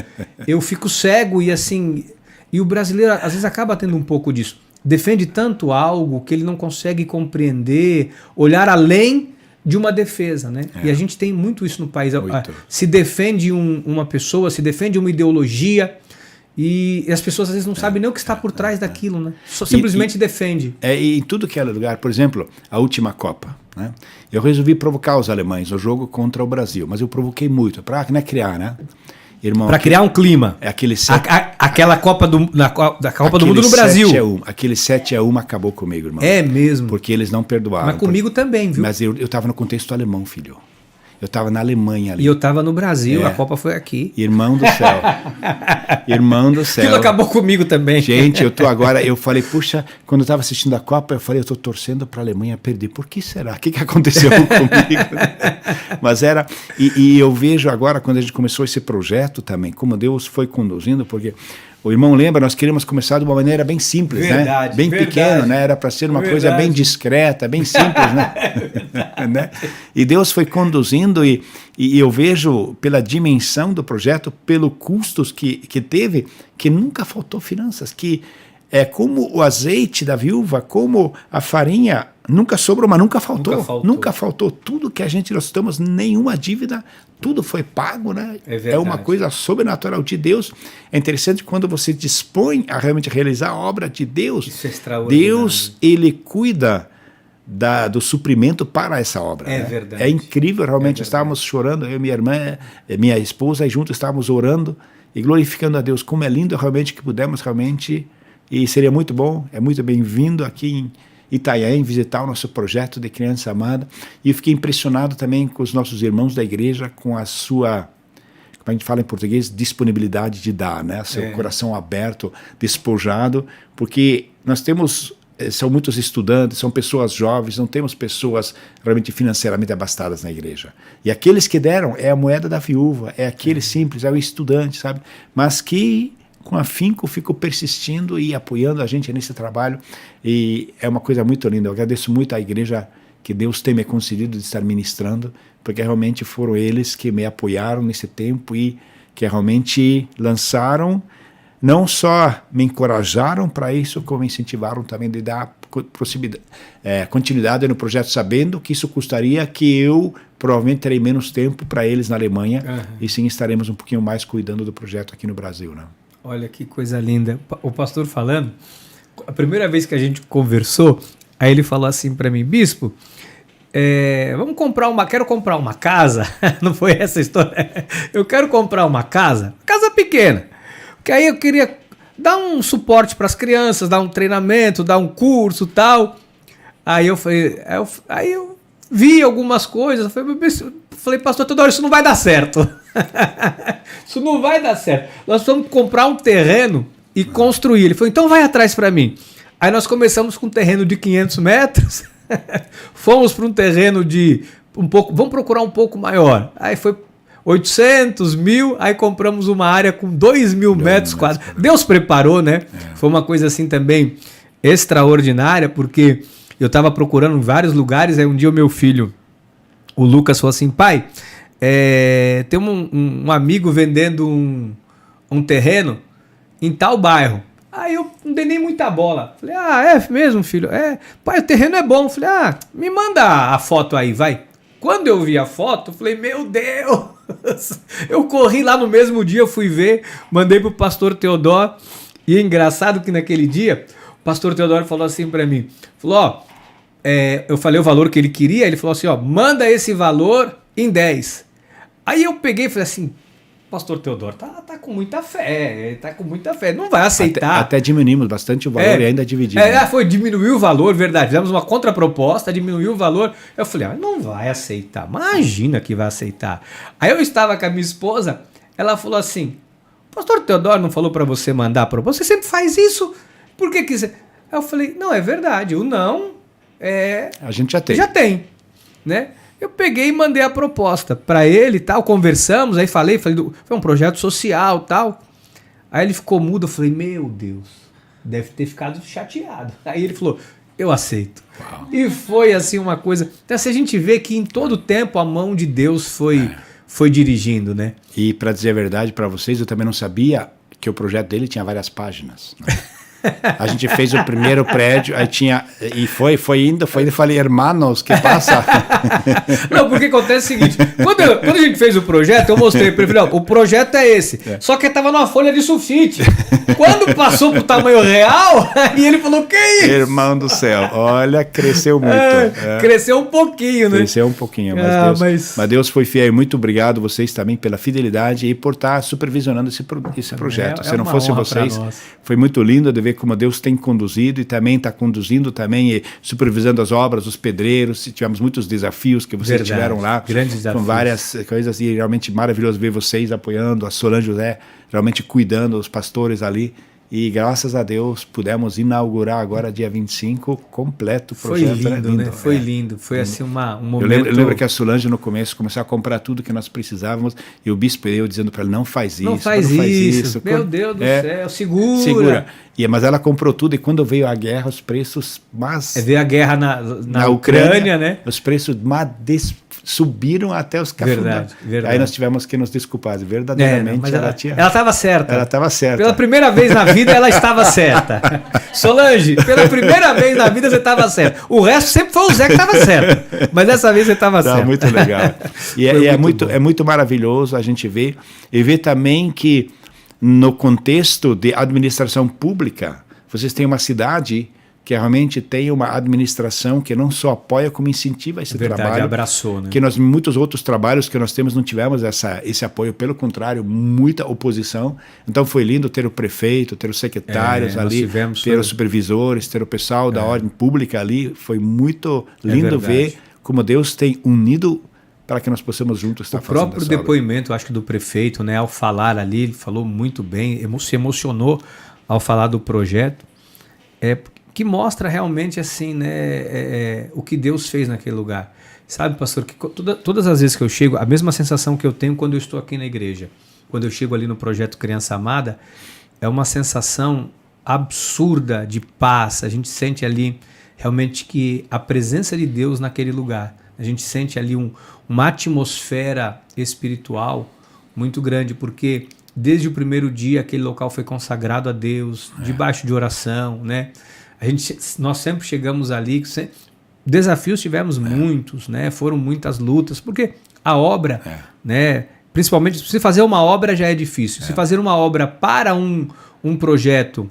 eu fico cego e, assim... E o brasileiro, às vezes, acaba tendo um pouco disso. Defende tanto algo que ele não consegue compreender, olhar além de uma defesa, né? E a gente tem muito isso no país. Muito. Se defende uma pessoa, se defende uma ideologia e as pessoas às vezes não sabem nem o que está por trás daquilo, né? Só simplesmente defende. E em tudo que é lugar, por exemplo, a última Copa, né? Eu resolvi provocar os alemães no jogo contra o Brasil, mas eu provoquei muito, para criar, né? Para criar um clima. É aquele aquela Copa da Copa do Mundo no Brasil. 7-1, aquele 7-1 acabou comigo, irmão. É mesmo. Porque eles não perdoaram. Mas comigo também, viu? Mas eu estava no contexto alemão, filho. Eu estava na Alemanha ali. E eu estava no Brasil, a Copa foi aqui. Irmão do céu. Irmão do céu. Aquilo acabou comigo também. Gente, eu falei, puxa, quando eu estava assistindo a Copa, eu falei, eu estou torcendo para a Alemanha perder. Por que será? O que aconteceu comigo? Mas era... E eu vejo agora, quando a gente começou esse projeto também, como Deus foi conduzindo, porque... O irmão lembra, nós queríamos começar de uma maneira bem simples, verdade, né? Bem pequeno, né? Era para ser uma coisa bem discreta, bem simples, né? E Deus foi conduzindo e eu vejo pela dimensão do projeto, pelo custos que teve, que nunca faltou finanças, que é como o azeite da viúva, como a farinha, nunca sobrou, mas nunca faltou. Nunca faltou. Tudo que nós estamos, nenhuma dívida, tudo foi pago, né? É uma coisa sobrenatural de Deus. É interessante quando você dispõe a realmente realizar a obra de Deus. Isso é extraordinário. Deus, ele cuida do suprimento para essa obra. É né? verdade. É incrível, realmente. Estávamos chorando, eu e minha irmã, minha esposa, e juntos estávamos orando e glorificando a Deus. Como é lindo realmente que pudemos realmente... E seria muito bom, é muito bem-vindo aqui em Itanhaém visitar o nosso projeto de Criança Amada. E eu fiquei impressionado também com os nossos irmãos da igreja, com a sua, como a gente fala em português, disponibilidade de dar, né? Seu coração aberto, despojado, porque nós temos, são muitos estudantes, são pessoas jovens, não temos pessoas realmente financeiramente abastadas na igreja. E aqueles que deram é a moeda da viúva, é aquele simples, é o estudante, sabe? Mas que... com afinco, fico persistindo e apoiando a gente nesse trabalho, e é uma coisa muito linda. Eu agradeço muito à igreja que Deus tem me concedido de estar ministrando, porque realmente foram eles que me apoiaram nesse tempo e que realmente lançaram, não só me encorajaram para isso, como me incentivaram também de dar continuidade no projeto, sabendo que isso custaria que eu provavelmente terei menos tempo para eles na Alemanha, e sim estaremos um pouquinho mais cuidando do projeto aqui no Brasil, né? Olha que coisa linda. O pastor falando, a primeira vez que a gente conversou, aí ele falou assim para mim, bispo, quero comprar uma casa. Não foi essa a história? Eu quero comprar uma casa pequena, porque aí eu queria dar um suporte para as crianças, dar um treinamento, dar um curso e tal. Aí eu falei, aí eu vi algumas coisas, falei, pastor, toda hora isso não vai dar certo. Isso não vai dar certo. Nós vamos comprar um terreno e construir. Ele falou, então vai atrás para mim. Aí nós começamos com um terreno de 500 metros, fomos para um terreno de vamos procurar um pouco maior. Aí foi 800, 1.000, aí compramos uma área com 2.000 metros quadrados. Deus preparou, né? Foi uma coisa assim também extraordinária, porque eu estava procurando em vários lugares, aí um dia o meu filho, o Lucas, falou assim, pai, tem um amigo vendendo um terreno em tal bairro. Aí eu não dei nem muita bola. Falei, é mesmo, filho? Pai, o terreno é bom. Falei, me manda a foto aí, vai. Quando eu vi a foto, eu falei, meu Deus! Eu corri lá no mesmo dia, eu fui ver, mandei pro pastor Teodoro. E é engraçado que naquele dia, o pastor Teodoro falou assim para mim, falou, eu falei o valor que ele queria, ele falou assim, manda esse valor em 10. Aí eu peguei e falei assim, pastor Teodoro tá com muita fé, não vai aceitar. Até diminuímos bastante o valor e ainda dividimos. Diminuiu o valor, verdade, fizemos uma contraproposta, diminuiu o valor. Eu falei, não vai aceitar, imagina que vai aceitar. Aí eu estava com a minha esposa, ela falou assim, pastor Teodoro não falou para você mandar a proposta? Você sempre faz isso, por que você... Aí eu falei, não, é verdade, o não a gente já tem. Já tem, né? Eu peguei e mandei a proposta para ele e tal, conversamos, aí falei, foi um projeto social e tal. Aí ele ficou mudo, eu falei, meu Deus, deve ter ficado chateado. Aí ele falou, eu aceito. Uau. E foi assim uma coisa... Então assim, a gente vê que em todo tempo a mão de Deus foi dirigindo, né? E para dizer a verdade para vocês, eu também não sabia que o projeto dele tinha várias páginas. Né? A gente fez o primeiro prédio, aí tinha. E foi indo, eu falei, hermanos, que passa? Não, porque acontece o seguinte: quando a gente fez o projeto, eu mostrei para ele, falei, ó, o projeto é esse. Só que estava numa folha de sulfite. Quando passou pro tamanho real, aí ele falou: que isso? Irmão do céu, olha, cresceu muito. Cresceu um pouquinho, né? Cresceu um pouquinho, mas Deus foi fiel. Muito obrigado vocês também pela fidelidade e por estar supervisionando esse projeto. Se não fosse vocês, foi muito lindo de ver como Deus tem conduzido e também está conduzindo também e supervisando as obras, os pedreiros. Tivemos muitos desafios que vocês tiveram lá. Grandes desafios. Com várias coisas e realmente maravilhoso ver vocês apoiando, a Solange José realmente cuidando, os pastores ali. E graças a Deus pudemos inaugurar agora dia 25 completo o projeto. Foi lindo, né? Foi lindo. Foi assim um momento... Eu lembro que a Solange no começo começou a comprar tudo que nós precisávamos e o bispo e eu dizendo para ela, não faz isso. Não faz isso. Meu Deus do céu, segura. Mas ela comprou tudo e quando veio a guerra, os preços... veio a guerra na Ucrânia, né? Os preços subiram até os Verdade. Aí nós tivemos que nos desculpar. Verdadeiramente, ela estava certa. Ela estava certa. Pela primeira vez na vida, ela estava certa. Solange, pela primeira vez na vida, você estava certa. O resto sempre foi o Zé que estava certo. Mas dessa vez você estava certo. Muito legal. E é muito maravilhoso a gente ver. E ver também que no contexto de administração pública, vocês têm uma cidade que realmente tem uma administração que não só apoia, como incentiva esse trabalho. Abraçou, né? Que muitos outros trabalhos que nós temos não tivemos esse apoio, pelo contrário, muita oposição. Então foi lindo ter o prefeito, ter os secretários ali, ter os supervisores, ter o pessoal da ordem pública ali. Foi muito lindo ver como Deus tem unido para que nós possamos juntos estar fazendo essa obra. O próprio depoimento, acho que do prefeito, né, ao falar ali, ele falou muito bem, se emocionou ao falar do projeto. Que mostra realmente assim, né, o que Deus fez naquele lugar. Sabe, pastor, que todas as vezes que eu chego, a mesma sensação que eu tenho quando eu estou aqui na igreja, quando eu chego ali no projeto Criança Amada, é uma sensação absurda de paz. A gente sente ali realmente que a presença de Deus naquele lugar. A gente sente ali uma atmosfera espiritual muito grande, porque desde o primeiro dia aquele local foi consagrado a Deus, debaixo de oração, né? Nós sempre chegamos ali, desafios tivemos muitos, né? Foram muitas lutas, porque a obra, né? Principalmente, se fazer uma obra já é difícil. Se fazer uma obra para um projeto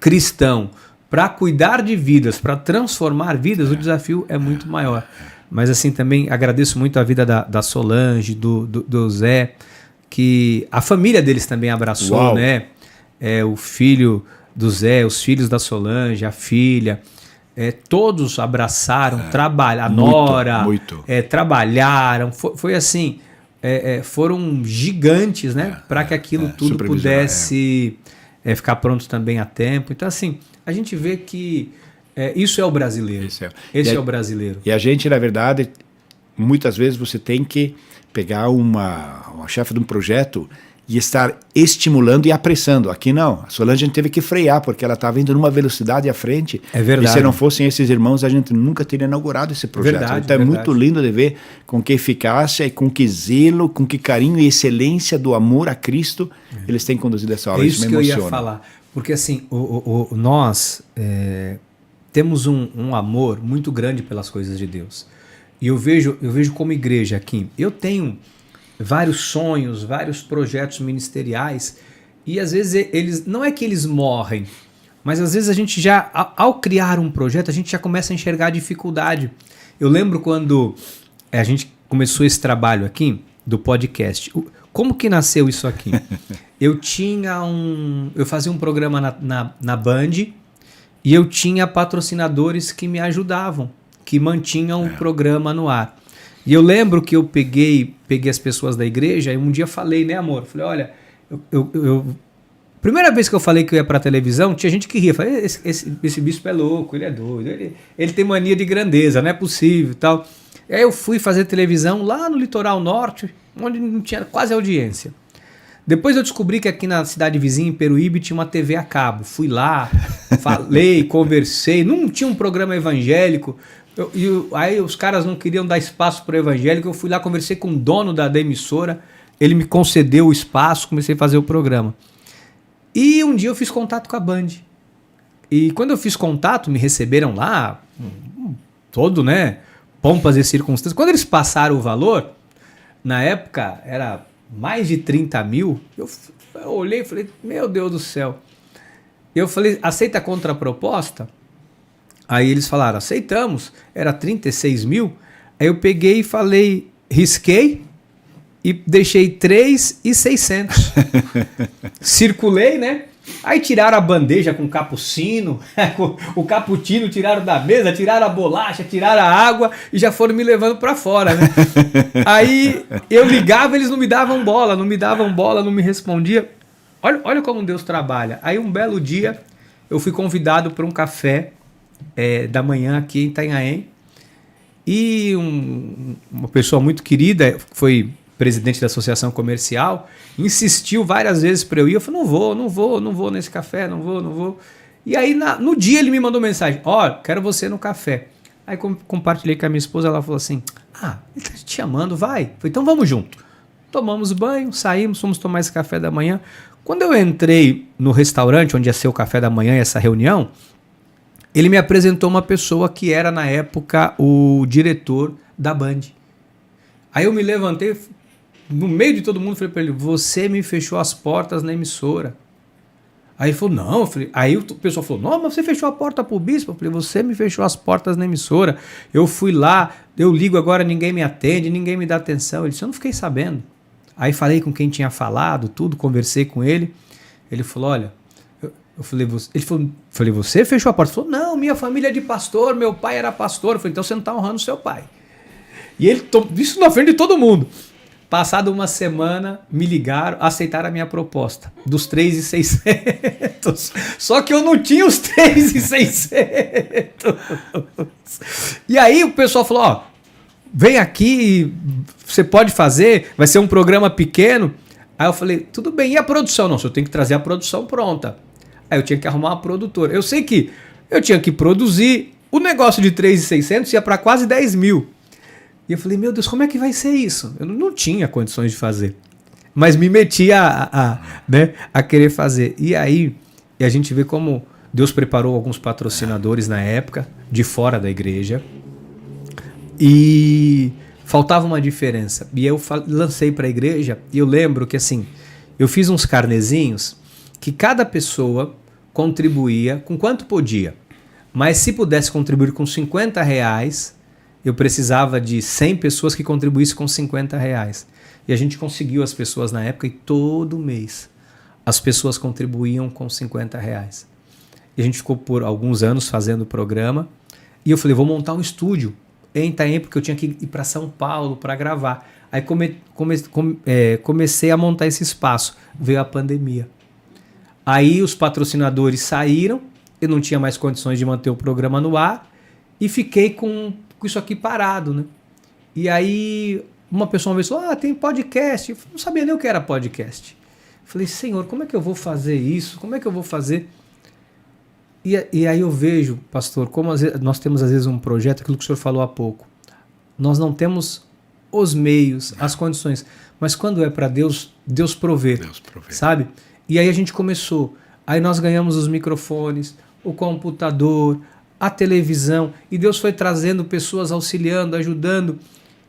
cristão, para cuidar de vidas, para transformar vidas, o desafio é muito maior. Mas assim, também agradeço muito a vida da Solange, do Zé, que a família deles também abraçou, né? O filho do Zé, os filhos da Solange, a filha, todos abraçaram, a Nora, trabalharam, foi assim, foram gigantes, né, para que aquilo tudo pudesse ficar pronto também a tempo. Então assim, a gente vê que isso é o brasileiro, esse é o brasileiro. E a gente, na verdade, muitas vezes você tem que pegar uma chefe de um projeto e estar estimulando e apressando. Aqui não. A Solange a gente teve que frear, porque ela estava indo numa velocidade à frente. É verdade. E se não fossem esses irmãos, a gente nunca teria inaugurado esse projeto. Então é muito lindo de ver com que eficácia e com que zelo, com que carinho e excelência do amor a Cristo eles têm conduzido essa obra. Isso que eu ia falar. Porque assim, nós temos um amor muito grande pelas coisas de Deus. E eu vejo como igreja aqui, eu tenho vários sonhos, vários projetos ministeriais, e às vezes eles, não é que eles morrem, mas às vezes a gente já, ao criar um projeto, a gente já começa a enxergar a dificuldade. Eu lembro quando a gente começou esse trabalho aqui, do podcast. Como que nasceu isso aqui? Eu fazia um programa na Band, e eu tinha patrocinadores que me ajudavam, que mantinham o programa no ar. E eu lembro que eu peguei as pessoas da igreja e um dia falei, né, amor? Falei, olha, primeira vez que eu falei que eu ia pra televisão, tinha gente que ria. Falei, esse bispo é louco, ele é doido, ele tem mania de grandeza, não é possível e tal. E aí eu fui fazer televisão lá no litoral norte, onde não tinha quase audiência. Depois eu descobri que aqui na cidade vizinha, em Peruíbe, tinha uma TV a cabo. Fui lá, falei, conversei, não tinha um programa evangélico. Aí os caras não queriam dar espaço para o evangélico, eu fui lá, conversei com o dono da emissora, ele me concedeu o espaço, comecei a fazer o programa. E um dia eu fiz contato com a Band. E quando eu fiz contato, me receberam lá, todo, né? Pompas e circunstâncias. Quando eles passaram o valor, na época era mais de 30 mil, eu olhei e falei, meu Deus do céu. Eu falei, aceita a contraproposta? Aí eles falaram, aceitamos. Era 36 mil. Aí eu peguei e falei, risquei e deixei 3.600. Circulei, né? Aí tiraram a bandeja com capucino, o cappuccino tiraram da mesa, tiraram a bolacha, tiraram a água e já foram me levando para fora, né? Aí eu ligava, eles não me davam bola, não me respondiam. Olha como Deus trabalha. Aí um belo dia eu fui convidado para um café da manhã aqui em Itanhaém e uma pessoa muito querida, foi presidente da associação comercial, insistiu várias vezes para eu ir. Eu falei, não vou nesse café, não vou. E aí no dia ele me mandou mensagem, quero você no café. Aí compartilhei com a minha esposa, ela falou assim, ele tá te chamando, vai. Eu falei, então vamos junto. Tomamos banho, saímos, fomos tomar esse café da manhã. Quando eu entrei no restaurante onde ia ser o café da manhã e essa reunião, ele me apresentou uma pessoa que era na época o diretor da Band. Aí eu me levantei, no meio de todo mundo, falei para ele, você me fechou as portas na emissora. Aí ele falou, não. Eu falei, aí o pessoal falou, não, mas você fechou a porta pro bispo. Eu falei, você me fechou as portas na emissora. Eu fui lá, eu ligo agora, ninguém me atende, ninguém me dá atenção. Ele disse, eu não fiquei sabendo. Aí falei com quem tinha falado, tudo, conversei com ele. Ele falou, olha, eu falei, você fechou a porta? Ele falou, não, minha família é de pastor, meu pai era pastor. Eu falei, então você não está honrando seu pai. E ele, isso na frente de todo mundo. Passada uma semana, me ligaram, aceitaram a minha proposta, dos 3.600. Só que eu não tinha os 3.600. E aí o pessoal falou, vem aqui, você pode fazer, vai ser um programa pequeno. Aí eu falei, tudo bem, e a produção? Não, eu tenho que trazer a produção pronta. Aí eu tinha que arrumar uma produtora. Eu sei que eu tinha que produzir, o negócio de 3.600 ia para quase 10 mil. E eu falei, meu Deus, como é que vai ser isso? Eu não tinha condições de fazer. Mas me meti a querer fazer. E aí, a gente vê como Deus preparou alguns patrocinadores na época, de fora da igreja. E faltava uma diferença. E eu lancei para a igreja, e eu lembro que assim, eu fiz uns carnezinhos que cada pessoa contribuía com quanto podia. Mas se pudesse contribuir com R$50, eu precisava de 100 pessoas que contribuíssem com R$50. E a gente conseguiu as pessoas na época e todo mês as pessoas contribuíam com R$50. E a gente ficou por alguns anos fazendo o programa. E eu falei, vou montar um estúdio em Itanhaém, porque eu tinha que ir para São Paulo para gravar. Aí comecei a montar esse espaço. Veio a pandemia. Aí os patrocinadores saíram, eu não tinha mais condições de manter o programa no ar e fiquei com isso aqui parado, né? E aí uma pessoa me falou, tem podcast. Eu não sabia nem o que era podcast. Eu falei, Senhor, como é que eu vou fazer isso? Como é que eu vou fazer? E aí eu vejo, pastor, como nós temos às vezes um projeto, aquilo que o senhor falou há pouco. Nós não temos os meios, as condições. Mas quando é para Deus, Deus provê, sabe? E aí a gente começou. Aí nós ganhamos os microfones, o computador, a televisão, e Deus foi trazendo pessoas, auxiliando, ajudando,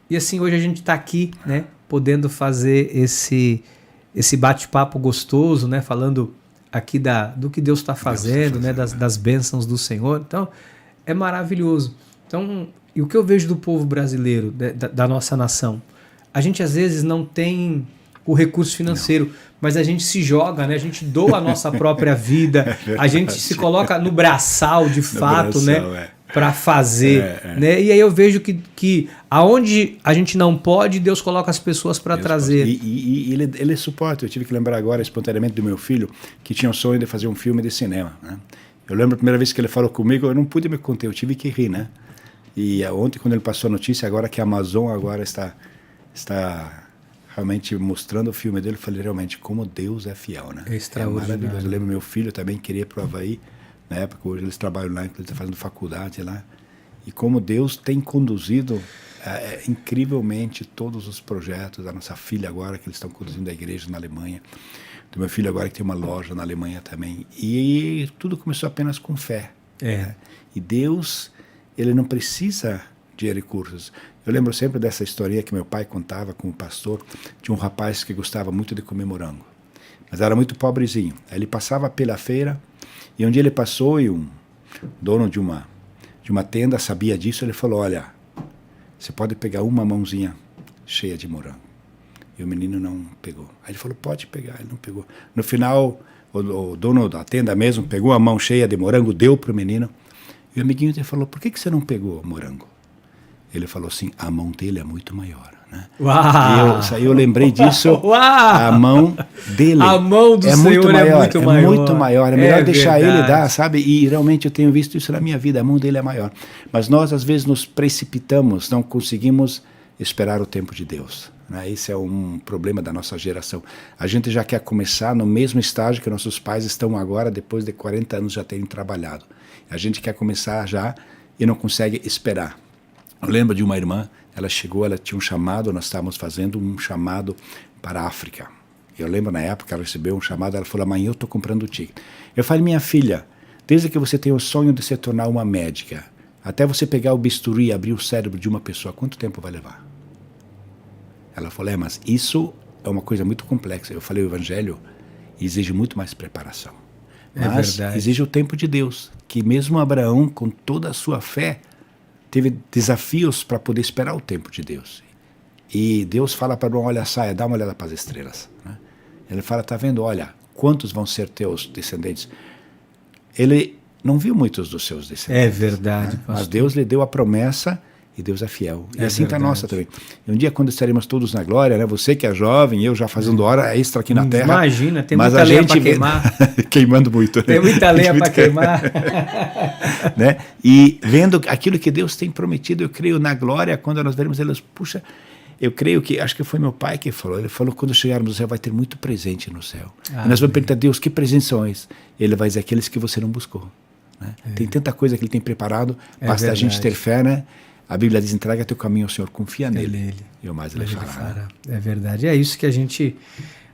e assim hoje a gente está aqui, né, podendo fazer esse bate-papo gostoso, né, falando aqui do que Deus está fazendo, né, das bênçãos do Senhor. Então é maravilhoso. Então, e o que eu vejo do povo brasileiro, da nossa nação, a gente às vezes não tem o recurso financeiro, mas a gente se joga, né? A gente doa a nossa própria vida, a gente se coloca no braçal, de fato, né? Para fazer, né? E aí eu vejo que aonde a gente não pode, Deus coloca as pessoas para trazer. E ele suporta. Eu tive que lembrar agora espontaneamente do meu filho, que tinha o sonho de fazer um filme de cinema, né? Eu lembro a primeira vez que ele falou comigo, eu não pude me conter, eu tive que rir, né? E ontem, quando ele passou a notícia, agora que a Amazon agora está realmente mostrando o filme dele, eu falei, realmente, como Deus é fiel, né? É extraordinário. Eu lembro meu filho também queria ir para o Havaí, na época, hoje eles trabalham lá, ele está fazendo faculdade lá, e como Deus tem conduzido incrivelmente todos os projetos da nossa filha agora, que eles estão conduzindo a igreja na Alemanha, do meu filho agora que tem uma loja na Alemanha também. E tudo começou apenas com fé. Né? E Deus, ele não precisa de recursos. Eu lembro sempre dessa história que meu pai contava com o pastor, de um rapaz que gostava muito de comer morango, mas era muito pobrezinho. Aí ele passava pela feira, e um dia ele passou e um dono de uma tenda sabia disso, ele falou, olha, você pode pegar uma mãozinha cheia de morango. E o menino não pegou. Aí ele falou, pode pegar, ele não pegou. No final, o dono da tenda mesmo pegou a mão cheia de morango, deu para o menino, e o amiguinho dele falou, por que você não pegou o morango? Ele falou assim, a mão dele é muito maior. Né? Uau! E eu lembrei disso. Uau! A mão dele a mão do é Senhor muito maior, é muito maior. É muito maior. É melhor deixar verdade. ele dar, sabe? E realmente eu tenho visto isso na minha vida. A mão dele é maior. Mas nós, às vezes, nos precipitamos, não conseguimos esperar o tempo de Deus. Né? Esse é um problema da nossa geração. A gente já quer começar no mesmo estágio que nossos pais estão agora, depois de 40 anos já terem trabalhado. A gente quer começar já e não consegue esperar. Eu lembro de uma irmã, ela chegou, ela tinha um chamado, nós estávamos fazendo um chamado para a África. Eu lembro na época, ela recebeu um chamado, ela falou, amanhã eu estou comprando o ticket. Eu falei, minha filha, desde que você tem o sonho de se tornar uma médica, até você pegar o bisturi e abrir o cérebro de uma pessoa, quanto tempo vai levar? Ela falou, mas isso é uma coisa muito complexa. Eu falei, o evangelho exige muito mais preparação. Mas exige o tempo de Deus, que mesmo Abraão, com toda a sua fé, teve desafios para poder esperar o tempo de Deus. E Deus fala para Abraão, olha, saia, dá uma olhada para as estrelas. Né? Ele fala, está vendo, olha, quantos vão ser teus descendentes? Ele não viu muitos dos seus descendentes. É verdade, né? Mas Deus lhe deu a promessa e Deus é fiel. E assim está a nossa também. E um dia, quando estaremos todos na glória, né? Você que é jovem, eu já fazendo hora extra aqui na terra. Imagina, tem muita lenha para queimar. Queimando muito. Tem muita lenha para queimar. Né? E vendo aquilo que Deus tem prometido, eu creio na glória, quando nós veremos eles, puxa, eu creio que, acho que foi meu pai que falou, ele falou, quando chegarmos no céu vai ter muito presente no céu. E nós vamos perguntar a Deus, que presentes são esses? Ele vai dizer, aqueles que você não buscou. Né? Tem tanta coisa que ele tem preparado, basta a gente ter fé, né? A Bíblia diz, entrega teu caminho ao Senhor, confia nele. E o mais ele fará. É verdade, é isso que a gente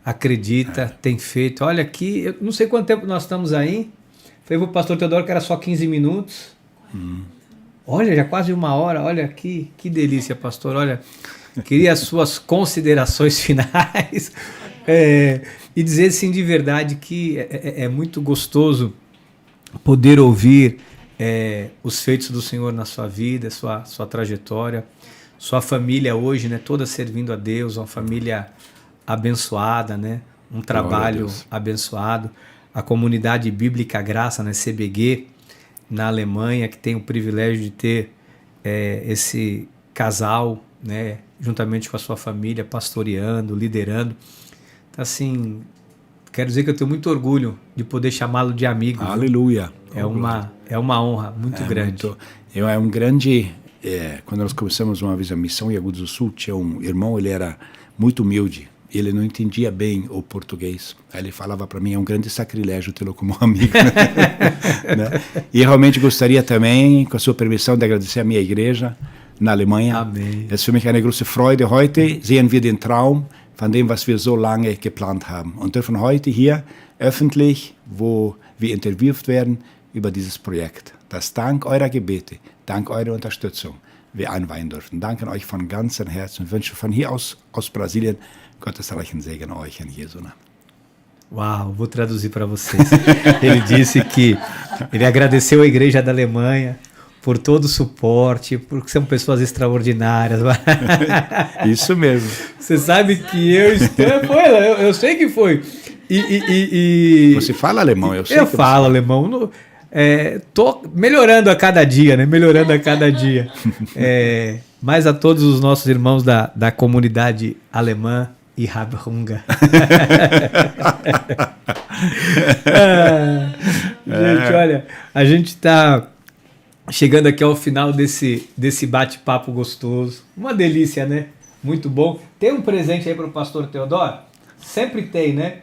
acredita, tem feito. Olha aqui, eu não sei quanto tempo nós estamos aí. Falei para o pastor Teodoro que era só 15 minutos. Olha, já quase uma hora. Olha aqui, que delícia, pastor. Olha, queria as suas considerações finais. E dizer, sim, de verdade que é muito gostoso poder ouvir os feitos do Senhor na sua vida, sua trajetória, sua família hoje, né, toda servindo a Deus, uma família abençoada, né, um trabalho abençoado. A comunidade bíblica Graça, né, CBG, na Alemanha, que tem o privilégio de ter esse casal, né, juntamente com a sua família, pastoreando, liderando. Então, assim, quero dizer que eu tenho muito orgulho de poder chamá-lo de amigo. Aleluia. É uma honra muito grande. É um grande... quando nós começamos uma vez a missão em Agudos do Sul, tinha um irmão, ele era muito humilde. Ele não entendia bem o português. Aí ele falava para mim, é um grande sacrilégio tê-lo como amigo. Né? E realmente gostaria também, com a sua permissão, de agradecer a minha igreja na Alemanha. Amém. Es ist für mich eine große Freude. Heute sehen wir den Traum von dem, was wir so lange geplant haben. Und dürfen heute hier öffentlich, wo wir interviewt werden, über dieses Projekt, das dank eurer Gebete, dank eurer Unterstützung wir einweihen dürfen. Danke euch von ganzem Herzen und wünsche von hier aus Brasilien Gottes reichen Segen a euch in Jesu Namen. Uau, vou traduzir para vocês. Ele disse que ele agradeceu a igreja da Alemanha por todo o suporte, porque são pessoas extraordinárias. Isso mesmo. Você sabe que eu sei que foi. Você fala alemão, eu sei. Eu falo alemão. Tô melhorando a cada dia, né? Melhorando a cada dia. Mas a todos os nossos irmãos da comunidade alemã e Rabunga. Gente, olha, a gente está chegando aqui ao final desse bate-papo gostoso. Uma delícia, né? Muito bom. Tem um presente aí para o pastor Teodoro? Sempre tem, né?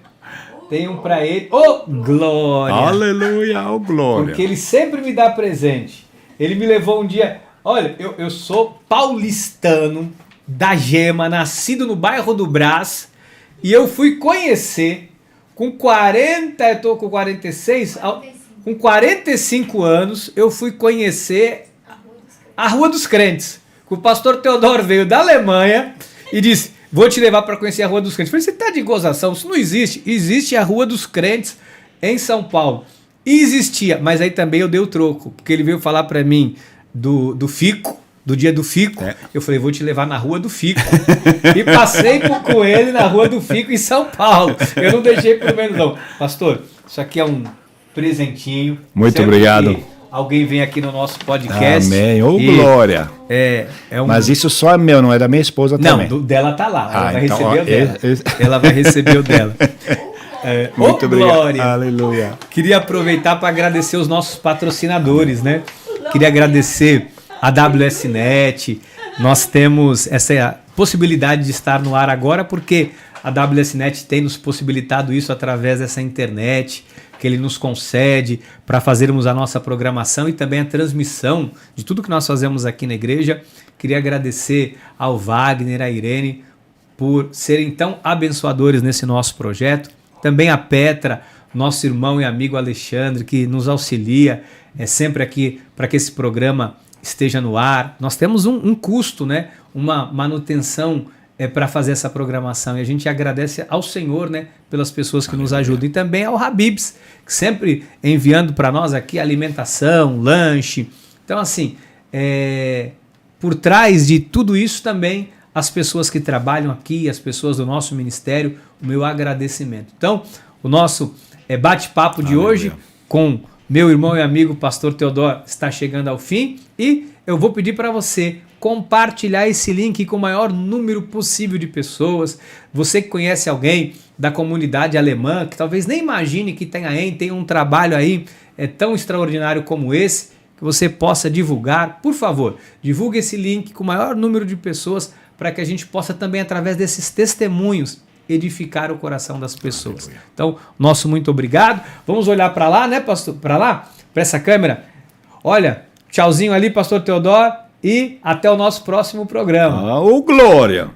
Tem um para ele. Oh, glória! Aleluia, oh, glória! Porque ele sempre me dá presente. Ele me levou um dia... Olha, eu sou paulistano da Gema, nascido no bairro do Brás, e eu fui conhecer com 40, eu tô com 46, com 45 anos, eu fui conhecer a Rua dos Crentes. O pastor Teodoro veio da Alemanha e disse, vou te levar para conhecer a Rua dos Crentes. Eu falei, você tá de gozação, isso não existe. Existe a Rua dos Crentes em São Paulo. E existia, mas aí também eu dei o troco, porque ele veio falar para mim do Fico, do dia do Fico. Eu falei, vou te levar na Rua do Fico. E passei com ele na Rua do Fico em São Paulo. Eu não deixei por menos não. Pastor, isso aqui é um presentinho. Muito obrigado. Alguém vem aqui no nosso podcast. Amém. Ô, glória. Mas isso só é meu, não é da minha esposa também. Não, dela tá lá. Ela vai então, receber o dela. Ela vai receber o dela. Muito obrigado. Glória. Aleluia. Queria aproveitar para agradecer os nossos patrocinadores, né? Queria agradecer a WSNet. Nós temos essa possibilidade de estar no ar agora porque a WSNet tem nos possibilitado isso através dessa internet que ele nos concede para fazermos a nossa programação e também a transmissão de tudo que nós fazemos aqui na igreja. Queria agradecer ao Wagner, à Irene, por serem tão abençoadores nesse nosso projeto. Também a Petra, nosso irmão e amigo Alexandre, que nos auxilia sempre aqui para que esse programa esteja no ar. Nós temos um custo, né? Uma manutenção para fazer essa programação. E a gente agradece ao Senhor, né, pelas pessoas que nos ajudam. E também ao Habib's, que sempre enviando para nós aqui alimentação, lanche. Então, assim, por trás de tudo isso também, as pessoas que trabalham aqui, as pessoas do nosso ministério, o meu agradecimento. Então, o nosso bate-papo de hoje com meu irmão e amigo pastor Teodoro está chegando ao fim e eu vou pedir para você compartilhar esse link com o maior número possível de pessoas. Você que conhece alguém da comunidade alemã, que talvez nem imagine que tem um trabalho aí tão extraordinário como esse, que você possa divulgar. Por favor, divulgue esse link com o maior número de pessoas para que a gente possa também, através desses testemunhos, edificar o coração das pessoas. Aleluia. Então, nosso muito obrigado. Vamos olhar para lá, né, pastor? Para lá, para essa câmera. Olha, tchauzinho ali, pastor Teodoro, e até o nosso próximo programa. Glória!